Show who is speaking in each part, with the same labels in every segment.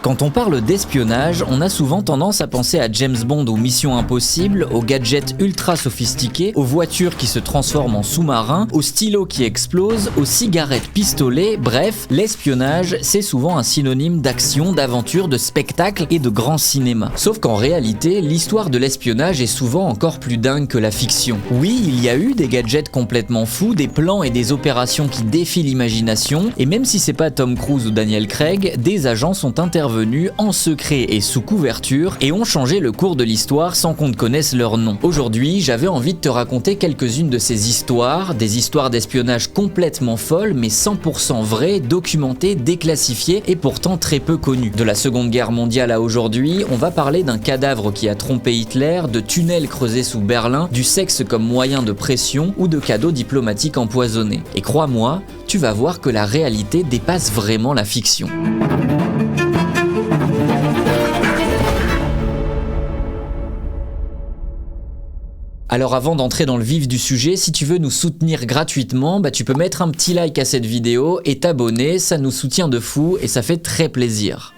Speaker 1: Quand on parle d'espionnage, on a souvent tendance à penser à James Bond ou Mission Impossible, aux gadgets ultra sophistiqués, aux voitures qui se transforment en sous-marins, aux stylos qui explosent, aux cigarettes pistolets, bref, l'espionnage, c'est souvent un synonyme d'action, d'aventure, de spectacle et de grand cinéma. Sauf qu'en réalité, l'histoire de l'espionnage est souvent encore plus dingue que la fiction. Oui, il y a eu des gadgets complètement fous, des plans et des opérations qui défient l'imagination, et même si c'est pas Tom Cruise ou Daniel Craig, des agents sont intervenus en secret et sous couverture et ont changé le cours de l'histoire sans qu'on ne connaisse leur nom. Aujourd'hui, j'avais envie de te raconter quelques-unes de ces histoires, des histoires d'espionnage complètement folles mais 100% vraies, documentées, déclassifiées et pourtant très peu connues. De la Seconde Guerre mondiale à aujourd'hui, on va parler d'un cadavre qui a trompé Hitler, de tunnels creusés sous Berlin, du sexe comme moyen de pression ou de cadeaux diplomatiques empoisonnés. Et crois-moi, tu vas voir que la réalité dépasse vraiment la fiction. Alors avant d'entrer dans le vif du sujet, si tu veux nous soutenir gratuitement, tu peux mettre un petit like à cette vidéo et t'abonner, ça nous soutient de fou et ça fait très plaisir.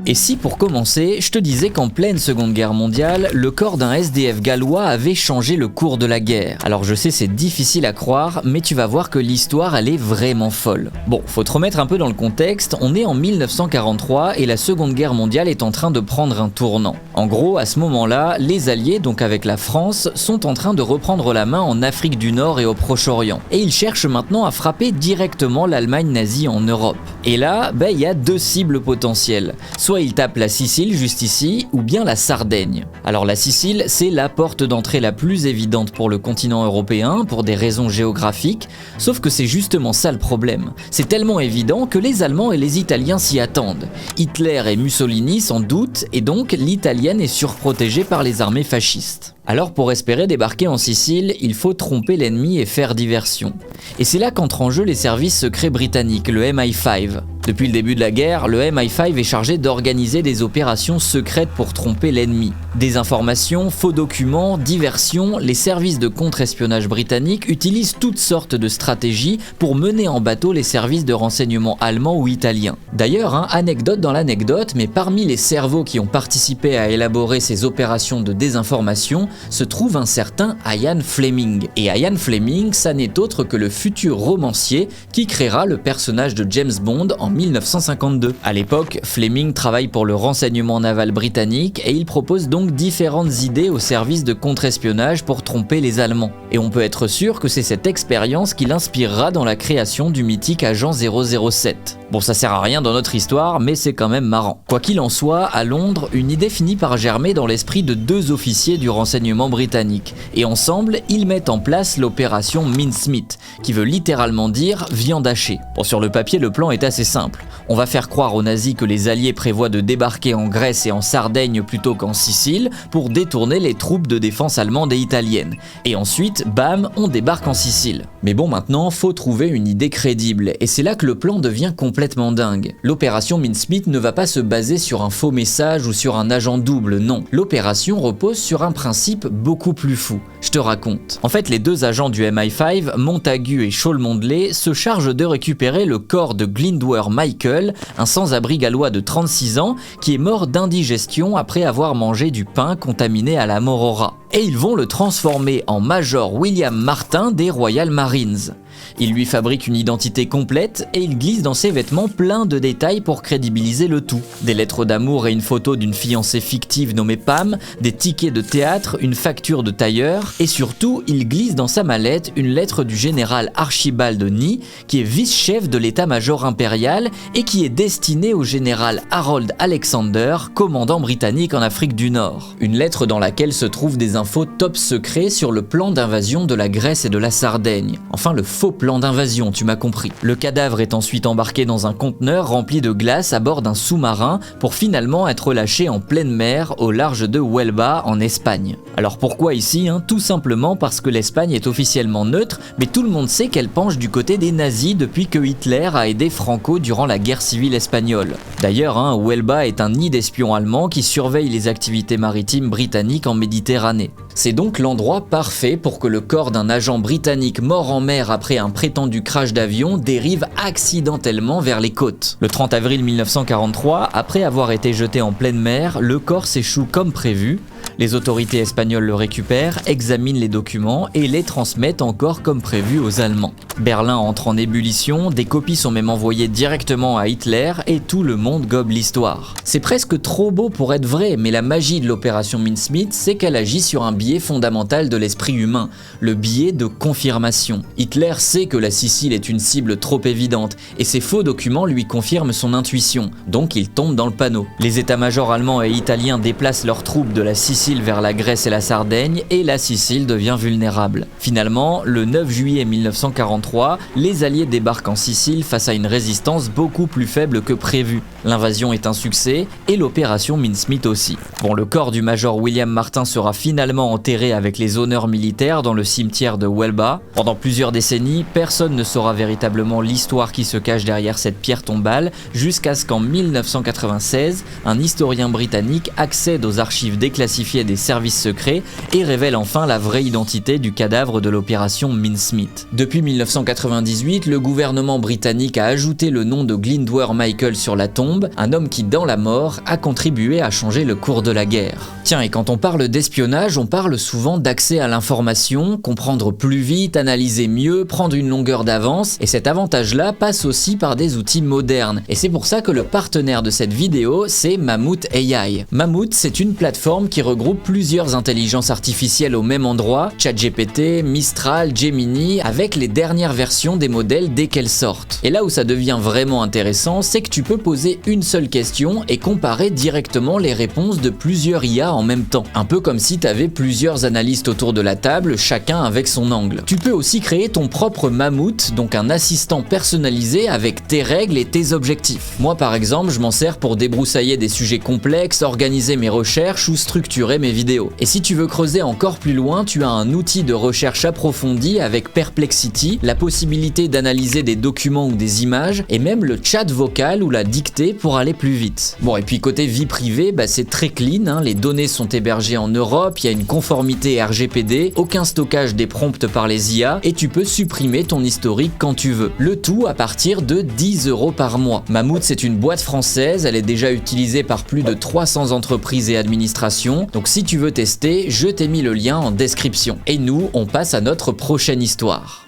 Speaker 1: Et si pour commencer, je te disais qu'en pleine Seconde Guerre mondiale, le corps d'un SDF gallois avait changé le cours de la guerre. Alors je sais c'est difficile à croire, mais tu vas voir que l'histoire elle est vraiment folle. Bon, faut te remettre un peu dans le contexte, on est en 1943 et la Seconde Guerre mondiale est en train de prendre un tournant. En gros, à ce moment-là, les Alliés, donc avec la France, sont en train de reprendre la main en Afrique du Nord et au Proche-Orient. Et ils cherchent maintenant à frapper directement l'Allemagne nazie en Europe. Et là, il y a deux cibles potentielles. Soit il tape la Sicile juste ici, ou bien la Sardaigne. Alors la Sicile, c'est la porte d'entrée la plus évidente pour le continent européen, pour des raisons géographiques, sauf que c'est justement ça le problème. C'est tellement évident que les Allemands et les Italiens s'y attendent. Hitler et Mussolini s'en doutent, et donc l'italienne est surprotégée par les armées fascistes. Alors pour espérer débarquer en Sicile, il faut tromper l'ennemi et faire diversion. Et c'est là qu'entrent en jeu les services secrets britanniques, le MI5. Depuis le début de la guerre, le MI5 est chargé d'organiser des opérations secrètes pour tromper l'ennemi. Désinformation, faux documents, diversion, les services de contre-espionnage britanniques utilisent toutes sortes de stratégies pour mener en bateau les services de renseignement allemands ou italiens. D'ailleurs, anecdote dans l'anecdote, mais parmi les cerveaux qui ont participé à élaborer ces opérations de désinformation, se trouve un certain Ian Fleming. Et Ian Fleming, ça n'est autre que le futur romancier qui créera le personnage de James Bond en 1952. À l'époque, Fleming travaille pour le renseignement naval britannique et il propose donc différentes idées au service de contre-espionnage pour tromper les Allemands. Et on peut être sûr que c'est cette expérience qui l'inspirera dans la création du mythique agent 007. Bon, ça sert à rien dans notre histoire, mais c'est quand même marrant. Quoi qu'il en soit, à Londres, une idée finit par germer dans l'esprit de deux officiers du renseignement britannique. Et ensemble, ils mettent en place l'opération Mincemeat, qui veut littéralement dire viande hachée. Bon, sur le papier, le plan est assez simple. On va faire croire aux nazis que les Alliés prévoient de débarquer en Grèce et en Sardaigne plutôt qu'en Sicile pour détourner les troupes de défense allemandes et italiennes. Et ensuite, bam, on débarque en Sicile. Mais bon, maintenant, faut trouver une idée crédible. Et c'est là que le plan devient complètement dingue. L'opération Mincemeat ne va pas se baser sur un faux message ou sur un agent double, non. L'opération repose sur un principe beaucoup plus fou. Je te raconte. En fait, les deux agents du MI5, Montagu et Cholmondeley, se chargent de récupérer le corps de Glyndwr Michael, un sans-abri gallois de 36 ans, qui est mort d'indigestion après avoir mangé du pain contaminé à la morora. Et ils vont le transformer en Major William Martin des Royal Marines. Il lui fabrique une identité complète et il glisse dans ses vêtements plein de détails pour crédibiliser le tout. Des lettres d'amour et une photo d'une fiancée fictive nommée Pam, des tickets de théâtre, une facture de tailleur et surtout il glisse dans sa mallette une lettre du général Archibald Ney qui est vice-chef de l'état-major impérial et qui est destinée au général Harold Alexander, commandant britannique en Afrique du Nord. Une lettre dans laquelle se trouvent des infos top secrets sur le plan d'invasion de la Grèce et de la Sardaigne. Enfin le faux plan d'invasion, tu m'as compris. Le cadavre est ensuite embarqué dans un conteneur rempli de glace à bord d'un sous-marin pour finalement être lâché en pleine mer au large de Huelva en Espagne. Alors pourquoi ici Tout simplement parce que l'Espagne est officiellement neutre, mais tout le monde sait qu'elle penche du côté des nazis depuis que Hitler a aidé Franco durant la guerre civile espagnole. D'ailleurs, Huelva est un nid d'espions allemands qui surveillent les activités maritimes britanniques en Méditerranée. C'est donc l'endroit parfait pour que le corps d'un agent britannique mort en mer après après un prétendu crash d'avion, dérive accidentellement vers les côtes. Le 30 avril 1943, après avoir été jeté en pleine mer, le corps s'échoue comme prévu. Les autorités espagnoles le récupèrent, examinent les documents et les transmettent encore comme prévu aux Allemands. Berlin entre en ébullition, des copies sont même envoyées directement à Hitler et tout le monde gobe l'histoire. C'est presque trop beau pour être vrai, mais la magie de l'opération Mincemeat, c'est qu'elle agit sur un biais fondamental de l'esprit humain, le biais de confirmation. Hitler sait que la Sicile est une cible trop évidente et ces faux documents lui confirment son intuition, donc il tombe dans le panneau. Les états-majors allemands et italiens déplacent leurs troupes de la Sicile vers la Grèce et la Sardaigne et la Sicile devient vulnérable. Finalement, le 9 juillet 1943, les Alliés débarquent en Sicile face à une résistance beaucoup plus faible que prévu. L'invasion est un succès et l'opération Mincemeat aussi. Bon, le corps du major William Martin sera finalement enterré avec les honneurs militaires dans le cimetière de Huelva. Pendant plusieurs décennies, personne ne saura véritablement l'histoire qui se cache derrière cette pierre tombale jusqu'à ce qu'en 1996, un historien britannique accède aux archives déclassifiées des services secrets et révèle enfin la vraie identité du cadavre de l'opération Mincemeat. Depuis 1998, le gouvernement britannique a ajouté le nom de Glyndwr Michael sur la tombe, un homme qui, dans la mort, a contribué à changer le cours de la guerre. Tiens, et quand on parle d'espionnage, on parle souvent d'accès à l'information, comprendre plus vite, analyser mieux, prendre une longueur d'avance, et cet avantage-là passe aussi par des outils modernes. Et c'est pour ça que le partenaire de cette vidéo, c'est Mammoth AI. Mammoth, c'est une plateforme qui regroupe plusieurs intelligences artificielles au même endroit, ChatGPT, Mistral, Gemini, avec les dernières versions des modèles dès qu'elles sortent. Et là où ça devient vraiment intéressant, c'est que tu peux poser une seule question et comparer directement les réponses de plusieurs IA en même temps. Un peu comme si tu avais plusieurs analystes autour de la table, chacun avec son angle. Tu peux aussi créer ton propre Mammoth, donc un assistant personnalisé avec tes règles et tes objectifs. Moi par exemple, je m'en sers pour débroussailler des sujets complexes, organiser mes recherches ou structurer mes vidéos. Et si tu veux creuser encore plus loin, tu as un outil de recherche approfondie avec Perplexity, la possibilité d'analyser des documents ou des images, et même le chat vocal ou la dictée pour aller plus vite. Bon, et puis côté vie privée, c'est très clean, hein, les données sont hébergées en Europe, il y a une conformité RGPD, aucun stockage des prompts par les IA, et tu peux supprimer ton historique quand tu veux. Le tout à partir de 10 € par mois. Mammoth, c'est une boîte française, elle est déjà utilisée par plus de 300 entreprises et administrations, donc si tu veux tester, je t'ai mis le lien en description. Et nous, on passe à notre prochaine histoire.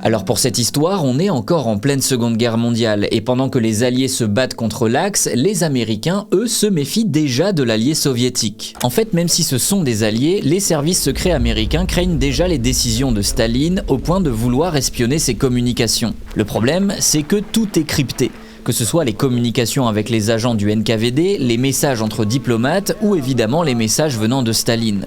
Speaker 1: Alors pour cette histoire, on est encore en pleine Seconde Guerre mondiale et pendant que les Alliés se battent contre l'Axe, les Américains, eux, se méfient déjà de l'allié soviétique. En fait, même si ce sont des alliés, les services secrets américains craignent déjà les décisions de Staline au point de vouloir espionner ses communications. Le problème, c'est que tout est crypté. Que ce soit les communications avec les agents du NKVD, les messages entre diplomates ou évidemment les messages venant de Staline.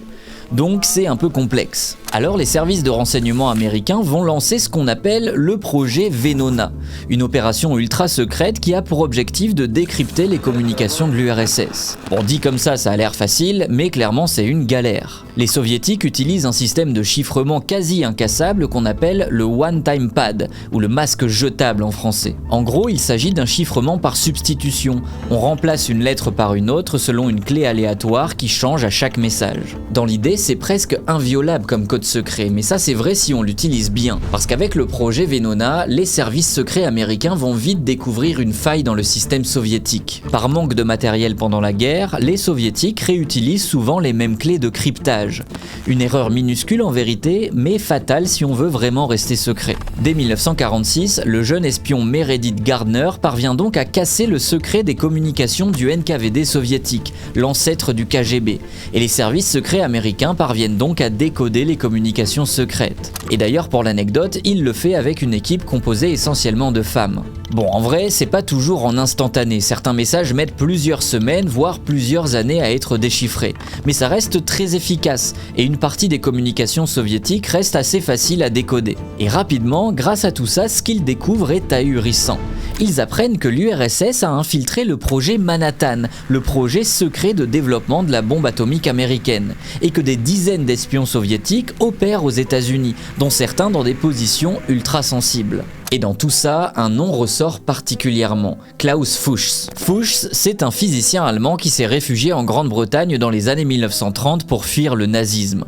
Speaker 1: Donc c'est un peu complexe. Alors les services de renseignement américains vont lancer ce qu'on appelle le projet Venona, une opération ultra secrète qui a pour objectif de décrypter les communications de l'URSS. Bon, dit comme ça a l'air facile, mais clairement c'est une galère. Les soviétiques utilisent un système de chiffrement quasi incassable qu'on appelle le one-time pad, ou le masque jetable en français. En gros, il s'agit d'un chiffrement par substitution. On remplace une lettre par une autre selon une clé aléatoire qui change à chaque message. Dans l'idée, c'est presque inviolable comme code secret, mais ça c'est vrai si on l'utilise bien. Parce qu'avec le projet Venona, les services secrets américains vont vite découvrir une faille dans le système soviétique. Par manque de matériel pendant la guerre, les soviétiques réutilisent souvent les mêmes clés de cryptage. Une erreur minuscule en vérité, mais fatale si on veut vraiment rester secret. Dès 1946, le jeune espion Meredith Gardner parvient donc à casser le secret des communications du NKVD soviétique, l'ancêtre du KGB, et les services secrets américains parviennent donc à décoder les communications secrètes. Et d'ailleurs pour l'anecdote, il le fait avec une équipe composée essentiellement de femmes. Bon, en vrai, c'est pas toujours en instantané, certains messages mettent plusieurs semaines, voire plusieurs années à être déchiffrés. Mais ça reste très efficace, et une partie des communications soviétiques reste assez facile à décoder. Et rapidement, grâce à tout ça, ce qu'ils découvrent est ahurissant. Ils apprennent que l'URSS a infiltré le projet Manhattan, le projet secret de développement de la bombe atomique américaine, et que des dizaines d'espions soviétiques opèrent aux États-Unis, dont certains dans des positions ultra sensibles. Et dans tout ça, un nom ressort particulièrement, Klaus Fuchs. Fuchs, c'est un physicien allemand qui s'est réfugié en Grande-Bretagne dans les années 1930 pour fuir le nazisme.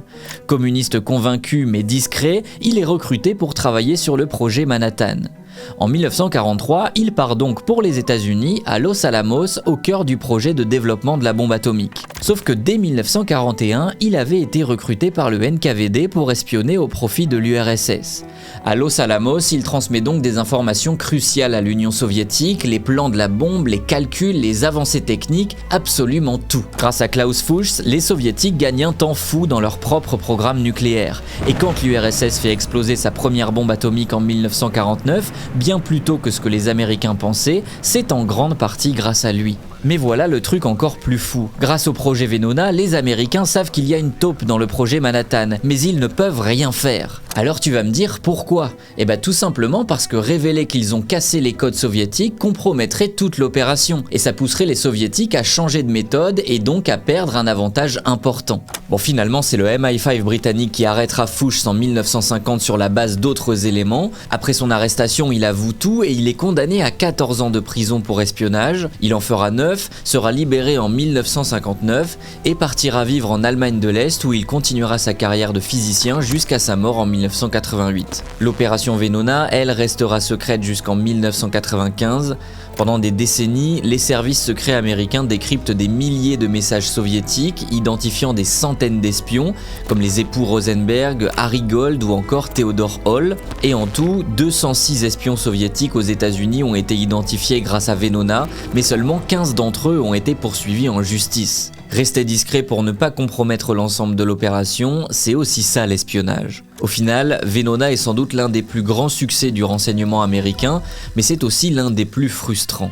Speaker 1: Communiste convaincu mais discret, il est recruté pour travailler sur le projet Manhattan. En 1943, il part donc pour les États-Unis, à Los Alamos, au cœur du projet de développement de la bombe atomique. Sauf que dès 1941, il avait été recruté par le NKVD pour espionner au profit de l'URSS. À Los Alamos, il transmet donc des informations cruciales à l'Union soviétique, les plans de la bombe, les calculs, les avancées techniques, absolument tout. Grâce à Klaus Fuchs, les soviétiques gagnent un temps fou dans leur propre programme nucléaire. Et quand l'URSS fait exploser sa première bombe atomique en 1949, bien plus tôt que ce que les Américains pensaient, c'est en grande partie grâce à lui. Mais voilà le truc encore plus fou. Grâce au projet Venona, les Américains savent qu'il y a une taupe dans le projet Manhattan, mais ils ne peuvent rien faire. Alors tu vas me dire pourquoi ? Eh ben tout simplement parce que révéler qu'ils ont cassé les codes soviétiques compromettrait toute l'opération, et ça pousserait les soviétiques à changer de méthode et donc à perdre un avantage important. Bon, finalement c'est le MI5 britannique qui arrêtera Fuchs en 1950 sur la base d'autres éléments. Après son arrestation, il avoue tout et il est condamné à 14 ans de prison pour espionnage. Il en fera 9, sera libéré en 1959 et partira vivre en Allemagne de l'Est où il continuera sa carrière de physicien jusqu'à sa mort en 1988. L'opération Venona, elle, restera secrète jusqu'en 1995. Pendant des décennies, les services secrets américains décryptent des milliers de messages soviétiques, identifiant des centaines d'espions, comme les époux Rosenberg, Harry Gold ou encore Theodore Hall. Et en tout, 206 espions soviétiques aux États-Unis ont été identifiés grâce à Venona, mais seulement 15 d'entre eux ont été poursuivis en justice. Rester discret pour ne pas compromettre l'ensemble de l'opération, c'est aussi ça l'espionnage. Au final, Venona est sans doute l'un des plus grands succès du renseignement américain, mais c'est aussi l'un des plus frustrants.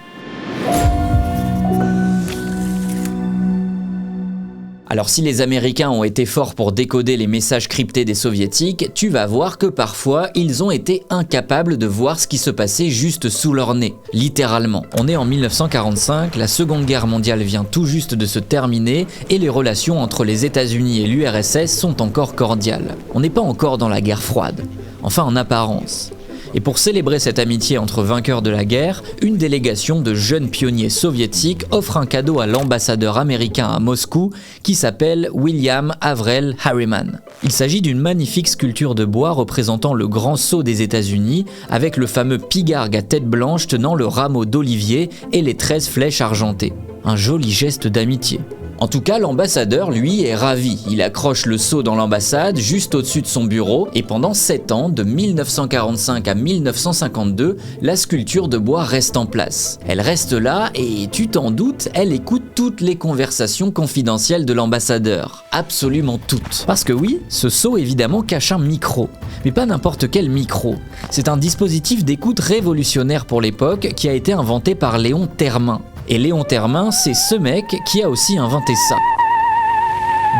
Speaker 1: Alors si les Américains ont été forts pour décoder les messages cryptés des Soviétiques, tu vas voir que parfois ils ont été incapables de voir ce qui se passait juste sous leur nez, littéralement. On est en 1945, la Seconde Guerre mondiale vient tout juste de se terminer et les relations entre les États-Unis et l'URSS sont encore cordiales. On n'est pas encore dans la guerre froide, enfin en apparence. Et pour célébrer cette amitié entre vainqueurs de la guerre, une délégation de jeunes pionniers soviétiques offre un cadeau à l'ambassadeur américain à Moscou qui s'appelle William Averell Harriman. Il s'agit d'une magnifique sculpture de bois représentant le grand sceau des États-Unis avec le fameux pigargue à tête blanche tenant le rameau d'olivier et les 13 flèches argentées. Un joli geste d'amitié. En tout cas, l'ambassadeur, lui, est ravi. Il accroche le sceau dans l'ambassade, juste au-dessus de son bureau, et pendant 7 ans, de 1945 à 1952, la sculpture de bois reste en place. Elle reste là, et tu t'en doutes, elle écoute toutes les conversations confidentielles de l'ambassadeur. Absolument toutes. Parce que oui, ce sceau évidemment cache un micro. Mais pas n'importe quel micro. C'est un dispositif d'écoute révolutionnaire pour l'époque qui a été inventé par Léon Termin. Et Léon Termin, c'est ce mec qui a aussi inventé ça.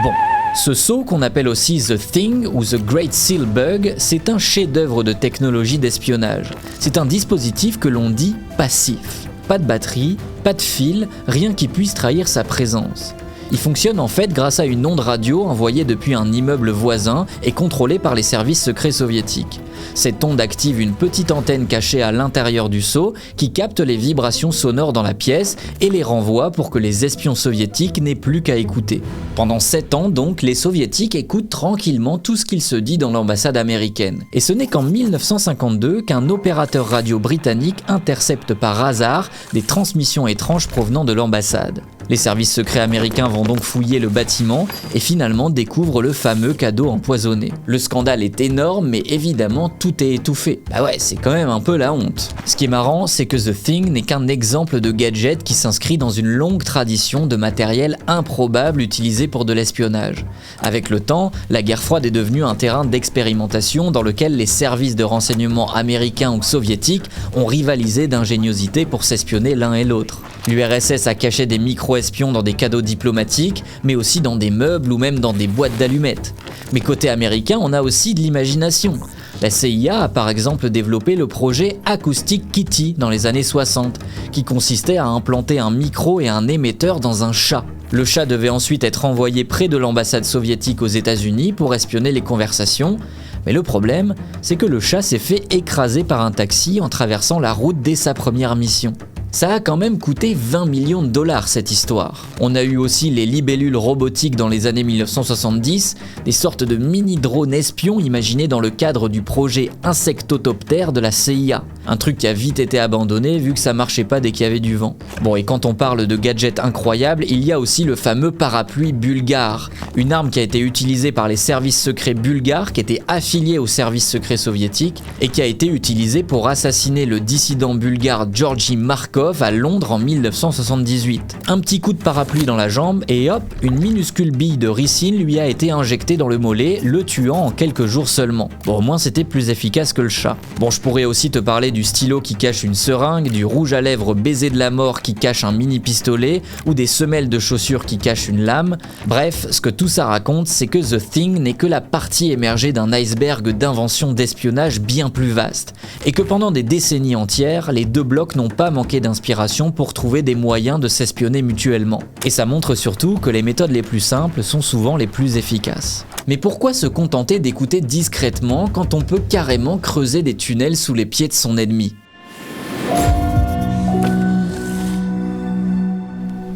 Speaker 1: Bon, ce sceau qu'on appelle aussi The Thing ou The Great Seal Bug, c'est un chef-d'œuvre de technologie d'espionnage. C'est un dispositif que l'on dit passif. Pas de batterie, pas de fil, rien qui puisse trahir sa présence. Il fonctionne en fait grâce à une onde radio envoyée depuis un immeuble voisin et contrôlée par les services secrets soviétiques. Cette onde active une petite antenne cachée à l'intérieur du seau qui capte les vibrations sonores dans la pièce et les renvoie pour que les espions soviétiques n'aient plus qu'à écouter. Pendant 7 ans donc, les soviétiques écoutent tranquillement tout ce qu'il se dit dans l'ambassade américaine. Et ce n'est qu'en 1952 qu'un opérateur radio britannique intercepte par hasard des transmissions étranges provenant de l'ambassade. Les services secrets américains vont donc fouiller le bâtiment et finalement découvrent le fameux cadeau empoisonné. Le scandale est énorme, mais évidemment tout est étouffé. Bah ouais, c'est quand même un peu la honte. Ce qui est marrant, c'est que The Thing n'est qu'un exemple de gadget qui s'inscrit dans une longue tradition de matériel improbable utilisé pour de l'espionnage. Avec le temps, la guerre froide est devenue un terrain d'expérimentation dans lequel les services de renseignement américains ou soviétiques ont rivalisé d'ingéniosité pour s'espionner l'un et l'autre. L'URSS a caché des micro-espions dans des cadeaux diplomatiques, mais aussi dans des meubles ou même dans des boîtes d'allumettes. Mais côté américain, on a aussi de l'imagination. La CIA a par exemple développé le projet Acoustic Kitty dans les années 60, qui consistait à implanter un micro et un émetteur dans un chat. Le chat devait ensuite être envoyé près de l'ambassade soviétique aux États-Unis pour espionner les conversations, Mais le problème, c'est que le chat s'est fait écraser par un taxi en traversant la route dès sa première mission. Ça a quand même coûté 20 millions de dollars cette histoire. On a eu aussi les libellules robotiques dans les années 1970, des sortes de mini-drones espions imaginés dans le cadre du projet Insectotopter de la CIA. Un truc qui a vite été abandonné vu que ça marchait pas dès qu'il y avait du vent. Bon, et quand on parle de gadgets incroyables, il y a aussi le fameux parapluie bulgare, une arme qui a été utilisée par les services secrets bulgares qui étaient affiliés aux services secrets soviétiques et qui a été utilisée pour assassiner le dissident bulgare Georgi Markov à Londres en 1978. Un petit coup de parapluie dans la jambe et hop, une minuscule bille de ricine lui a été injectée dans le mollet, le tuant en quelques jours seulement. Bon, au moins c'était plus efficace que le chat. Bon, je pourrais aussi te parler du stylo qui cache une seringue, du rouge à lèvres baiser de la mort qui cache un mini pistolet, ou des semelles de chaussures qui cachent une lame. Bref, ce que tout ça raconte, c'est que The Thing n'est que la partie émergée d'un iceberg d'inventions d'espionnage bien plus vaste, et que pendant des décennies entières, les deux blocs n'ont pas manqué d'inspiration pour trouver des moyens de s'espionner mutuellement. Et ça montre surtout que les méthodes les plus simples sont souvent les plus efficaces. Mais pourquoi se contenter d'écouter discrètement quand on peut carrément creuser des tunnels sous les pieds de son ennemi ?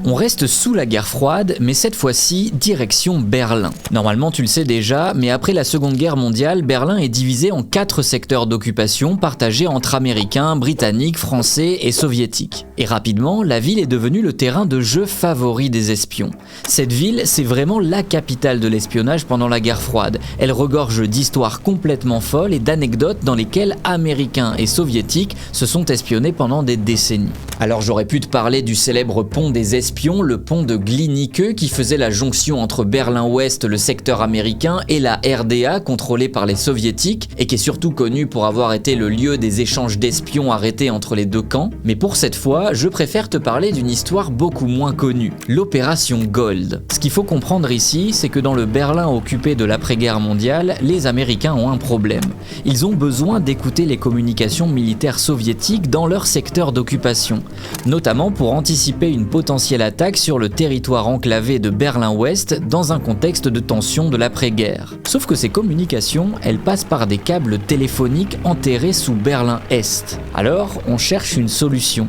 Speaker 1: On reste sous la guerre froide, mais cette fois-ci, direction Berlin. Normalement, tu le sais déjà, mais après la Seconde Guerre mondiale, Berlin est divisé en 4 secteurs d'occupation partagés entre Américains, Britanniques, Français et Soviétiques. Et rapidement, la ville est devenue le terrain de jeu favori des espions. Cette ville, c'est vraiment la capitale de l'espionnage pendant la guerre froide. Elle regorge d'histoires complètement folles et d'anecdotes dans lesquelles Américains et Soviétiques se sont espionnés pendant des décennies. Alors j'aurais pu te parler du célèbre pont des espions, le pont de Glienicke qui faisait la jonction entre Berlin-Ouest, le secteur américain, et la RDA contrôlée par les soviétiques et qui est surtout connu pour avoir été le lieu des échanges d'espions arrêtés entre les deux camps. Mais pour cette fois, je préfère te parler d'une histoire beaucoup moins connue, l'opération Gold. Ce qu'il faut comprendre ici, c'est que dans le Berlin occupé de l'après-guerre mondiale, les Américains ont un problème. Ils ont besoin d'écouter les communications militaires soviétiques dans leur secteur d'occupation, notamment pour anticiper une potentielle attaque sur le territoire enclavé de Berlin-Ouest dans un contexte de tension de l'après-guerre. Sauf que ces communications, elles passent par des câbles téléphoniques enterrés sous Berlin-Est. Alors, on cherche une solution.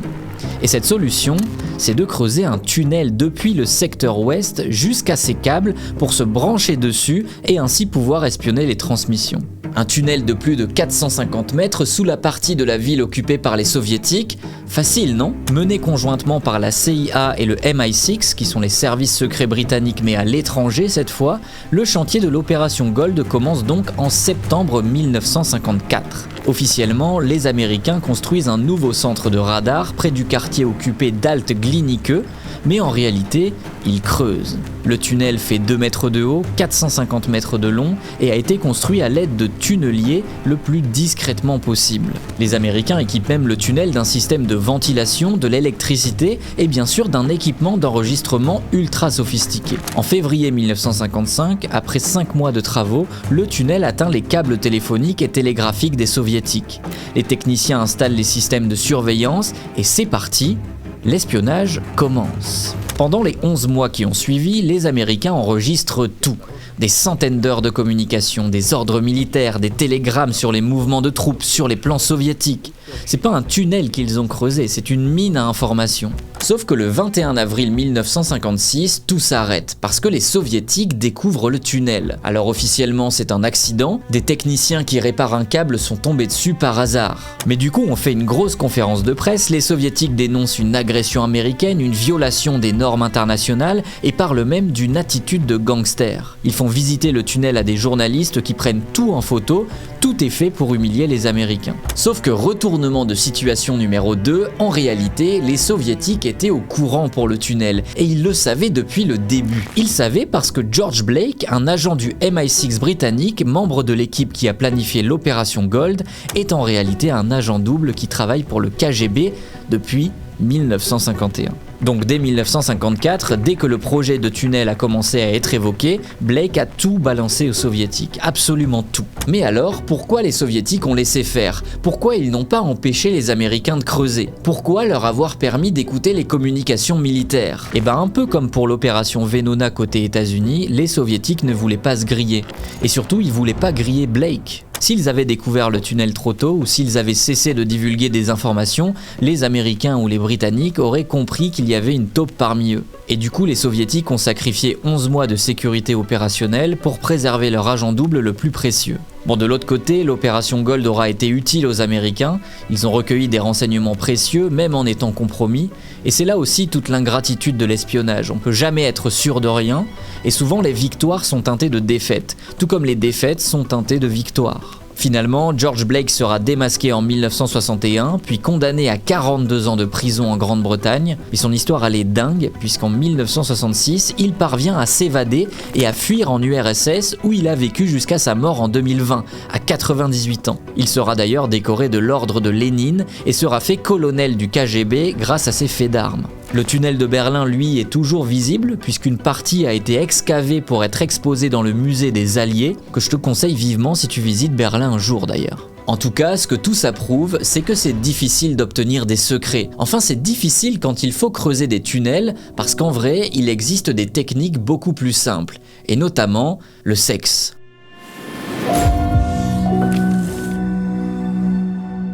Speaker 1: Et cette solution, c'est de creuser un tunnel depuis le secteur ouest jusqu'à ces câbles pour se brancher dessus et ainsi pouvoir espionner les transmissions. Un tunnel de plus de 450 mètres sous la partie de la ville occupée par les soviétiques. Facile, non ? Mené conjointement par la CIA et le MI6, qui sont les services secrets britanniques mais à l'étranger cette fois, le chantier de l'opération Gold commence donc en septembre 1954. Officiellement, les Américains construisent un nouveau centre de radar près du quartier occupé d'Alt-Glienicke, mais en réalité, ils creusent. Le tunnel fait 2 mètres de haut, 450 mètres de long et a été construit à l'aide de tunneliers le plus discrètement possible. Les Américains équipent même le tunnel d'un système de ventilation, de l'électricité et bien sûr d'un équipement d'enregistrement ultra sophistiqué. En février 1955, après 5 mois de travaux, le tunnel atteint les câbles téléphoniques et télégraphiques des soviétiques. Les techniciens installent les systèmes de surveillance et c'est parti, l'espionnage commence. Pendant les 11 mois qui ont suivi, les Américains enregistrent tout. Des centaines d'heures de communication, des ordres militaires, des télégrammes sur les mouvements de troupes, sur les plans soviétiques. C'est pas un tunnel qu'ils ont creusé, c'est une mine à informations. Sauf que le 21 avril 1956, tout s'arrête parce que les soviétiques découvrent le tunnel. Alors officiellement c'est un accident, des techniciens qui réparent un câble sont tombés dessus par hasard. Mais du coup on fait une grosse conférence de presse, les soviétiques dénoncent une agression américaine, une violation des normes internationales et parlent même d'une attitude de gangster. Ils font visiter le tunnel à des journalistes qui prennent tout en photo, tout est fait pour humilier les Américains. Sauf que retournement de situation numéro 2, en réalité les soviétiques étaient au courant pour le tunnel et ils le savaient depuis le début. Ils savaient parce que George Blake, un agent du MI6 britannique, membre de l'équipe qui a planifié l'opération Gold, est en réalité un agent double qui travaille pour le KGB depuis 1951. Donc dès 1954, dès que le projet de tunnel a commencé à être évoqué, Blake a tout balancé aux soviétiques, absolument tout. Mais alors, pourquoi les soviétiques ont laissé faire ? Pourquoi ils n'ont pas empêché les Américains de creuser ? Pourquoi leur avoir permis d'écouter les communications militaires ? Et ben un peu comme pour l'opération Venona côté États-Unis, les soviétiques ne voulaient pas se griller. Et surtout, ils voulaient pas griller Blake. S'ils avaient découvert le tunnel trop tôt ou s'ils avaient cessé de divulguer des informations, les Américains ou les Britanniques auraient compris qu'il y avait une taupe parmi eux. Et du coup, les Soviétiques ont sacrifié 11 mois de sécurité opérationnelle pour préserver leur agent double le plus précieux. Bon, de l'autre côté, l'opération Gold aura été utile aux Américains, ils ont recueilli des renseignements précieux, même en étant compromis, et c'est là aussi toute l'ingratitude de l'espionnage, on peut jamais être sûr de rien, et souvent les victoires sont teintées de défaites, tout comme les défaites sont teintées de victoires. Finalement, George Blake sera démasqué en 1961, puis condamné à 42 ans de prison en Grande-Bretagne. Mais son histoire elle est dingue, puisqu'en 1966, il parvient à s'évader et à fuir en URSS, où il a vécu jusqu'à sa mort en 2020, à 98 ans. Il sera d'ailleurs décoré de l'ordre de Lénine et sera fait colonel du KGB grâce à ses faits d'armes. Le tunnel de Berlin, lui, est toujours visible, puisqu'une partie a été excavée pour être exposée dans le musée des Alliés, que je te conseille vivement si tu visites Berlin un jour d'ailleurs. En tout cas, ce que tout ça prouve, c'est que c'est difficile d'obtenir des secrets. Enfin, c'est difficile quand il faut creuser des tunnels, parce qu'en vrai, il existe des techniques beaucoup plus simples, et notamment le sexe.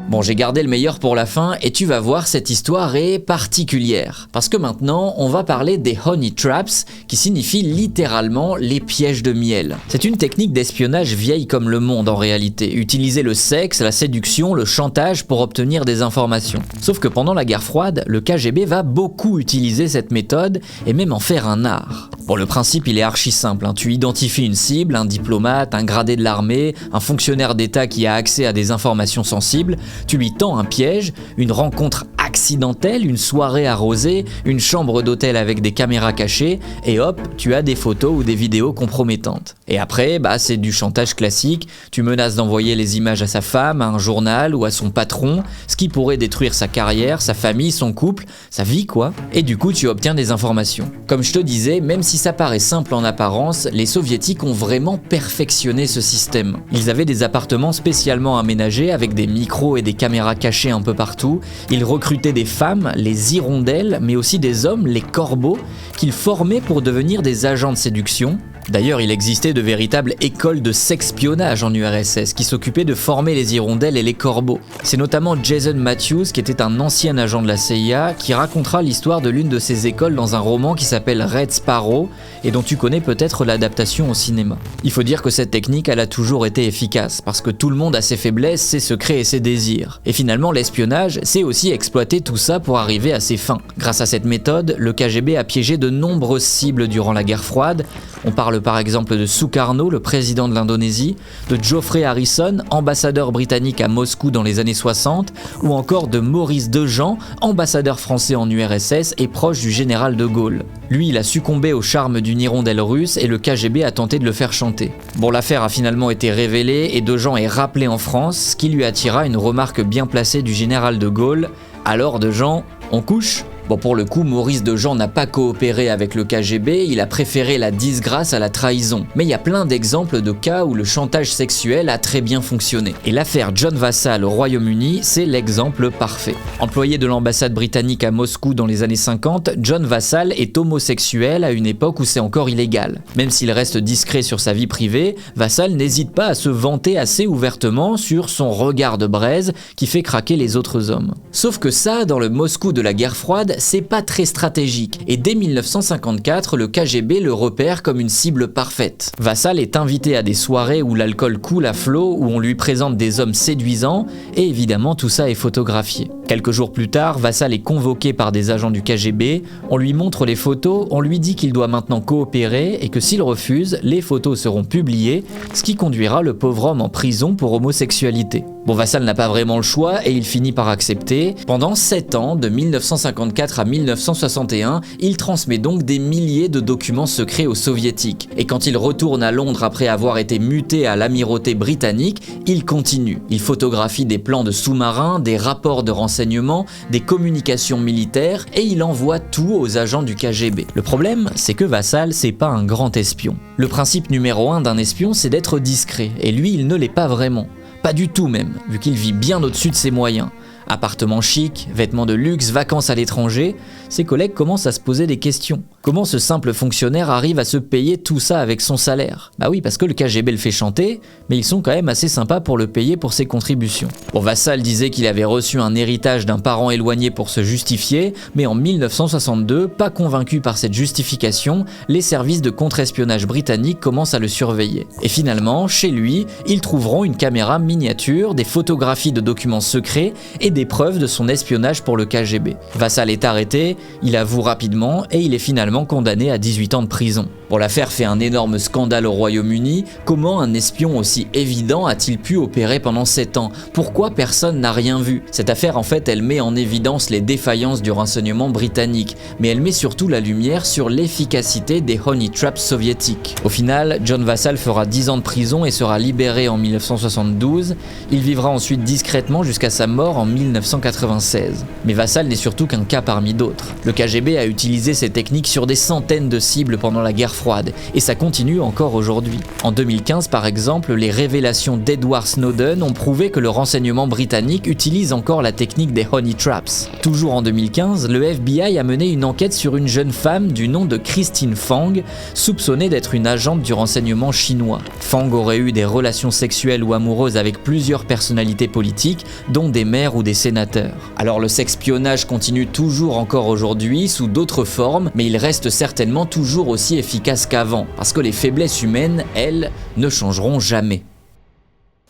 Speaker 1: Bon, j'ai gardé le meilleur pour la fin et tu vas voir, cette histoire est particulière. Parce que maintenant, on va parler des honey traps, qui signifie littéralement les pièges de miel. C'est une technique d'espionnage vieille comme le monde en réalité. Utiliser le sexe, la séduction, le chantage pour obtenir des informations. Sauf que pendant la guerre froide, le KGB va beaucoup utiliser cette méthode et même en faire un art. Bon, le principe il est archi simple, hein. Tu identifies une cible, un diplomate, un gradé de l'armée, un fonctionnaire d'État qui a accès à des informations sensibles, tu lui tends un piège, une rencontre accidentelle, une soirée arrosée, une chambre d'hôtel avec des caméras cachées, et hop, tu as des photos ou des vidéos compromettantes. Et après, c'est du chantage classique, tu menaces d'envoyer les images à sa femme, à un journal ou à son patron, ce qui pourrait détruire sa carrière, sa famille, son couple, sa vie quoi, et du coup tu obtiens des informations. Comme je te disais, même si ça paraît simple en apparence, les soviétiques ont vraiment perfectionné ce système. Ils avaient des appartements spécialement aménagés avec des micros et des caméras cachées un peu partout, ils recrutaient des femmes, les hirondelles, mais aussi des hommes, les corbeaux, qu'ils formaient pour devenir des agents de séduction. D'ailleurs, il existait de véritables écoles de sexpionnage en URSS qui s'occupaient de former les hirondelles et les corbeaux. C'est notamment Jason Matthews, qui était un ancien agent de la CIA, qui racontera l'histoire de l'une de ces écoles dans un roman qui s'appelle Red Sparrow et dont tu connais peut-être l'adaptation au cinéma. Il faut dire que cette technique, elle a toujours été efficace, parce que tout le monde a ses faiblesses, ses secrets et ses désirs. Et finalement, l'espionnage, c'est aussi exploiter tout ça pour arriver à ses fins. Grâce à cette méthode, le KGB a piégé de nombreuses cibles durant la guerre froide. On parle par exemple de Sukarno, le président de l'Indonésie, de Geoffrey Harrison, ambassadeur britannique à Moscou dans les années 60, ou encore de Maurice Dejean, ambassadeur français en URSS et proche du général de Gaulle. Lui, il a succombé au charme d'une hirondelle russe et le KGB a tenté de le faire chanter. Bon, l'affaire a finalement été révélée et Dejean est rappelé en France, ce qui lui attira une remarque bien placée du général de Gaulle. Alors Dejean, on couche ? Bon, pour le coup, Maurice Dejean n'a pas coopéré avec le KGB, il a préféré la disgrâce à la trahison. Mais il y a plein d'exemples de cas où le chantage sexuel a très bien fonctionné. Et l'affaire John Vassal au Royaume-Uni, c'est l'exemple parfait. Employé de l'ambassade britannique à Moscou dans les années 50, John Vassal est homosexuel à une époque où c'est encore illégal. Même s'il reste discret sur sa vie privée, Vassal n'hésite pas à se vanter assez ouvertement sur son regard de braise qui fait craquer les autres hommes. Sauf que ça, dans le Moscou de la guerre froide, c'est pas très stratégique, et dès 1954, le KGB le repère comme une cible parfaite. Vassal est invité à des soirées où l'alcool coule à flot, où on lui présente des hommes séduisants, et évidemment tout ça est photographié. Quelques jours plus tard, Vassal est convoqué par des agents du KGB, on lui montre les photos, on lui dit qu'il doit maintenant coopérer, et que s'il refuse, les photos seront publiées, ce qui conduira le pauvre homme en prison pour homosexualité. Bon, Vassal n'a pas vraiment le choix, et il finit par accepter. Pendant 7 ans, de 1954 à 1961, il transmet donc des milliers de documents secrets aux soviétiques. Et quand il retourne à Londres après avoir été muté à l'amirauté britannique, il continue. Il photographie des plans de sous-marins, des rapports de renseignement, des communications militaires, et il envoie tout aux agents du KGB. Le problème, c'est que Vassal, c'est pas un grand espion. Le principe numéro 1 d'un espion, c'est d'être discret, et lui, il ne l'est pas vraiment. Pas du tout même, vu qu'il vit bien au-dessus de ses moyens. Appartements chics, vêtements de luxe, vacances à l'étranger, ses collègues commencent à se poser des questions. Comment ce simple fonctionnaire arrive à se payer tout ça avec son salaire? Bah oui, parce que le KGB le fait chanter, mais ils sont quand même assez sympas pour le payer pour ses contributions. Bon, Vassal disait qu'il avait reçu un héritage d'un parent éloigné pour se justifier, mais en 1962, pas convaincu par cette justification, les services de contre-espionnage britanniques commencent à le surveiller. Et finalement, chez lui, ils trouveront une caméra miniature, des photographies de documents secrets et des preuves de son espionnage pour le KGB. Vassal est arrêté, il avoue rapidement et il est finalement condamné à 18 ans de prison. Bon, l'affaire fait un énorme scandale au Royaume-Uni. Comment un espion aussi évident a-t-il pu opérer pendant 7 ans? Pourquoi personne n'a rien vu? Cette affaire, en fait, elle met en évidence les défaillances du renseignement britannique, mais elle met surtout la lumière sur l'efficacité des honey traps soviétiques. Au final, John Vassal fera 10 ans de prison et sera libéré en 1972. Il vivra ensuite discrètement jusqu'à sa mort en 1996. Mais Vassal n'est surtout qu'un cas parmi d'autres. Le KGB a utilisé ces techniques sur des centaines de cibles pendant la guerre froide, et ça continue encore aujourd'hui. En 2015, par exemple, les révélations d'Edward Snowden ont prouvé que le renseignement britannique utilise encore la technique des honey traps. Toujours en 2015, le FBI a mené une enquête sur une jeune femme du nom de Christine Fang, soupçonnée d'être une agente du renseignement chinois. Fang aurait eu des relations sexuelles ou amoureuses avec plusieurs personnalités politiques, dont des maires ou des sénateurs. Alors le sexpionnage continue toujours encore aujourd'hui, sous d'autres formes, mais il reste certainement toujours aussi efficace qu'avant, parce que les faiblesses humaines, elles, ne changeront jamais.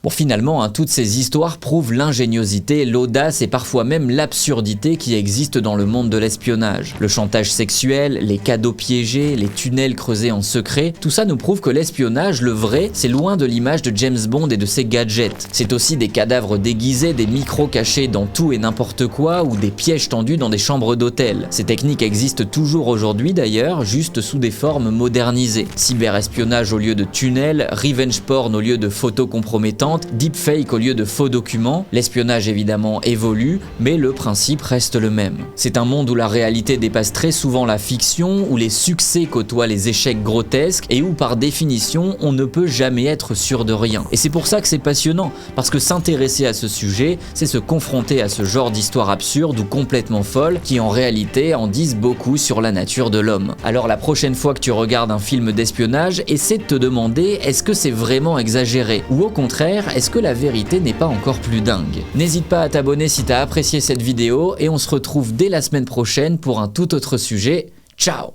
Speaker 1: Bon, finalement, toutes ces histoires prouvent l'ingéniosité, l'audace et parfois même l'absurdité qui existent dans le monde de l'espionnage. Le chantage sexuel, les cadeaux piégés, les tunnels creusés en secret, tout ça nous prouve que l'espionnage, le vrai, c'est loin de l'image de James Bond et de ses gadgets. C'est aussi des cadavres déguisés, des micros cachés dans tout et n'importe quoi ou des pièges tendus dans des chambres d'hôtel. Ces techniques existent toujours aujourd'hui d'ailleurs, juste sous des formes modernisées. Cyberespionnage au lieu de tunnels, revenge porn au lieu de photos compromettantes, deepfake au lieu de faux documents. L'espionnage évidemment évolue, mais le principe reste le même. C'est un monde où la réalité dépasse très souvent la fiction, où les succès côtoient les échecs grotesques et où par définition on ne peut jamais être sûr de rien. Et c'est pour ça que c'est passionnant, parce que s'intéresser à ce sujet, c'est se confronter à ce genre d'histoires absurdes ou complètement folles qui en réalité en disent beaucoup sur la nature de l'homme. Alors la prochaine fois que tu regardes un film d'espionnage, essaie de te demander est-ce que c'est vraiment exagéré ou au contraire est-ce que la vérité n'est pas encore plus dingue? N'hésite pas à t'abonner si t'as apprécié cette vidéo et on se retrouve dès la semaine prochaine pour un tout autre sujet. Ciao!